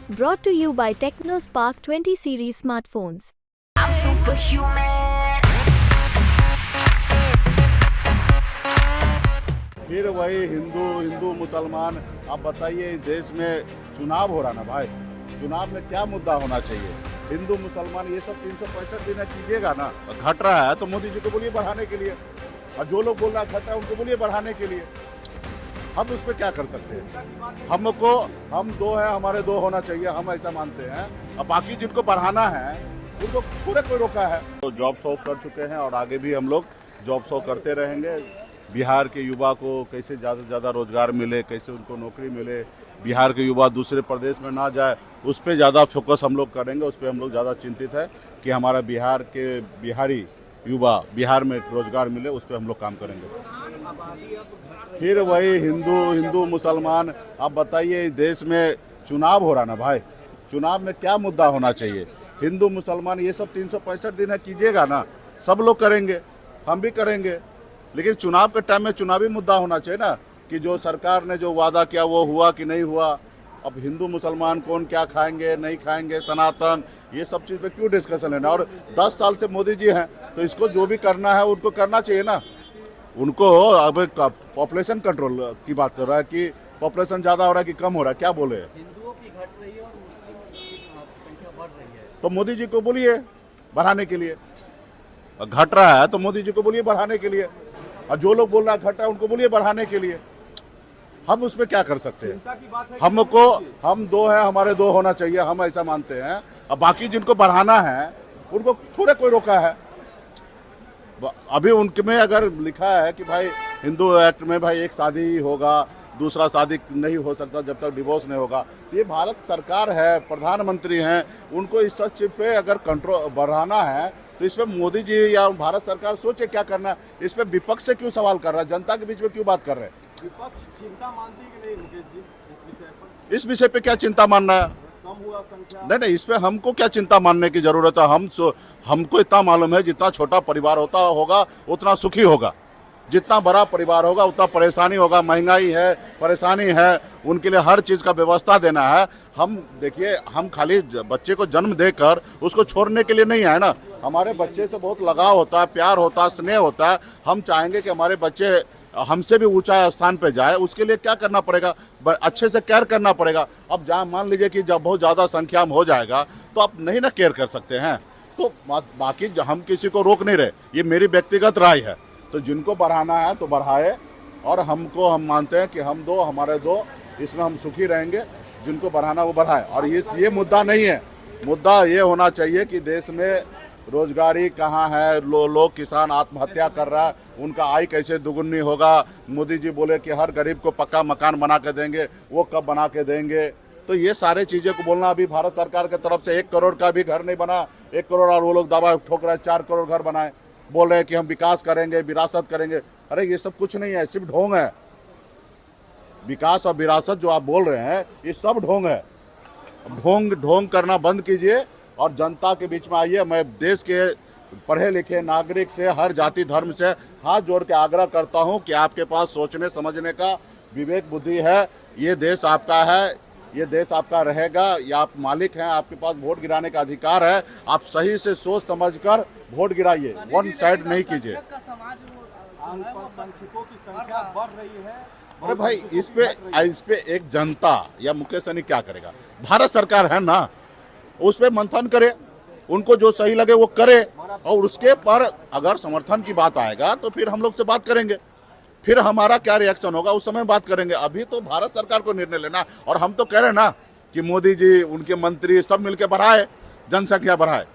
Brought to you by TechnoSpark 20 series smartphones. I'm superhuman. फिर वही हिंदू मुसलमान। आप बताइए, इस देश में चुनाव हो रहा ना भाई, चुनाव में क्या मुद्दा होना चाहिए? हिंदू मुसलमान ये सब 365 दिन कीजिएगा ना। घट रहा है तो मोदी जी को बोलिए बढ़ाने के लिए, और जो लोग बोल रहा है घट रहा है उनको बोलिए बढ़ाने के लिए। हम उस पर क्या कर सकते हैं? हम दो हैं, हमारे दो होना चाहिए, हम ऐसा मानते हैं। अब बाकी जिनको बढ़ाना है उनको पूरे कोई रोका है। तो जॉब शो कर चुके हैं और आगे भी हम लोग जॉब शो करते रहेंगे। बिहार के युवा को कैसे ज़्यादा से ज़्यादा रोजगार मिले, कैसे उनको नौकरी मिले, बिहार के युवा दूसरे प्रदेश में ना जाए, उस पर ज़्यादा फोकस हम लोग करेंगे। उस पर हम लोग ज़्यादा चिंतित है कि हमारा बिहार के बिहारी युवा बिहार में रोजगार मिले, उस पर हम लोग काम करेंगे। फिर वही हिंदू मुसलमान। आप बताइए, इस देश में चुनाव हो रहा ना भाई, चुनाव में क्या मुद्दा होना चाहिए? हिंदू मुसलमान ये सब 365 दिन कीजिएगा ना, सब लोग करेंगे, हम भी करेंगे। लेकिन चुनाव के टाइम में चुनावी मुद्दा होना चाहिए ना, कि जो सरकार ने जो वादा किया वो हुआ कि नहीं हुआ। अब हिंदू मुसलमान कौन क्या खाएंगे नहीं खाएंगे, सनातन, ये सब चीज़ पे क्यों डिस्कशन लेना? और 10 साल से मोदी जी हैं, तो इसको जो भी करना है उनको करना चाहिए ना। उनको अब पॉपुलेशन कंट्रोल की बात कर रहा है कि पॉपुलेशन ज़्यादा हो रहा है कि कम हो रहा है, क्या बोले? हिंदुओं की घट रही है और मुस्लिमों की संख्या बढ़ रही है। तो मोदी जी को बोलिए बढ़ाने के लिए। घट रहा है तो मोदी जी को बोलिए बढ़ाने के लिए, और जो लोग बोल रहा है घट रहा है उनको बोलिए बढ़ाने के लिए। हम उस पर क्या कर सकते हैं? हम दो हैं, हमारे दो होना चाहिए, हम ऐसा मानते हैं। अब बाकी जिनको बढ़ाना है उनको थोड़े कोई रोका है। अभी उनके में अगर लिखा है कि भाई हिंदू एक्ट में भाई एक शादी ही होगा, दूसरा शादी नहीं हो सकता जब तक डिवोर्स नहीं होगा। ये भारत सरकार है, प्रधानमंत्री हैं, उनको इस सब चीज पे अगर कंट्रोल बढ़ाना है तो इस पे मोदी जी या भारत सरकार सोचे क्या करना है। इस पे विपक्ष से क्यों सवाल कर रहा है, जनता के बीच में क्यों बात कर रहे हैं? विपक्ष चिंता मानती है कि नहीं मुकेश जी इस विषय पर? इस विषय पे क्या चिंता मानना है? कम हुआ संख्या? नहीं, इस पे हमको क्या चिंता मानने की जरूरत है? हमको इतना मालूम है, जितना छोटा परिवार होगा उतना सुखी होगा, जितना बड़ा परिवार होगा उतना परेशानी होगा। महंगाई है, परेशानी है, उनके लिए हर चीज़ का व्यवस्था देना है। हम देखिए, हम खाली बच्चे को जन्म देकर उसको छोड़ने के लिए नहीं आए ना। हमारे बच्चे से बहुत लगाव होता है, प्यार होता है, स्नेह होता है। हम चाहेंगे कि हमारे बच्चे हमसे भी ऊंचा स्थान पे जाए। उसके लिए क्या करना पड़ेगा? अच्छे से केयर करना पड़ेगा। अब जहाँ मान लीजिए कि जब बहुत ज़्यादा संख्या में हो जाएगा तो आप नहीं ना केयर कर सकते हैं। तो बाकी हम किसी को रोक नहीं रहे, ये मेरी व्यक्तिगत राय है। तो जिनको बढ़ाना है तो बढ़ाए, और हम मानते हैं कि हम दो हमारे दो, इसमें हम सुखी रहेंगे। जिनको बढ़ाना वो बढ़ाए। और ये मुद्दा नहीं है, मुद्दा ये होना चाहिए कि देश में रोजगारी कहाँ है, लोग किसान आत्महत्या कर रहा है, उनका आय कैसे दुगुनी होगा। मोदी जी बोले कि हर गरीब को पक्का मकान बना के देंगे, वो कब बना के देंगे? तो ये सारे चीजें को बोलना, अभी भारत सरकार की तरफ से 1 करोड़ का भी घर नहीं बना, 1 करोड़, और वो लोग दावा ठोक रहे हैं 4 करोड़ घर बनाए, बोल रहे हैं कि हम विकास करेंगे, विरासत करेंगे। अरे ये सब कुछ नहीं है, सिर्फ ढोंग है। विकास और विरासत जो आप बोल रहे हैं ये सब ढोंग है। ढोंग करना बंद कीजिए और जनता के बीच में आइए। मैं देश के पढ़े लिखे नागरिक से, हर जाति धर्म से हाथ जोड़ के आग्रह करता हूं कि आपके पास सोचने समझने का विवेक बुद्धि है। ये देश आपका है, ये देश आपका रहेगा, या आप मालिक हैं, आपके पास वोट गिराने का अधिकार है। आप सही से सोच समझकर वोट गिराइए, वन साइड नहीं कीजिए। अल्पसंख्यकों की संख्या बढ़ रही है। अरे भाई, इस पे एक जनता या मुकेश सहनी क्या करेगा? भारत सरकार है ना, उस पे मंथन करे, उनको जो सही लगे वो करे, और उसके पर अगर समर्थन की बात आएगा तो फिर हम लोग से बात करेंगे, फिर हमारा क्या रिएक्शन होगा उस समय बात करेंगे। अभी तो भारत सरकार को निर्णय लेना। और हम तो कह रहे हैं ना कि मोदी जी, उनके मंत्री सब मिलकर बढ़ाए, जनसंख्या बढ़ाए।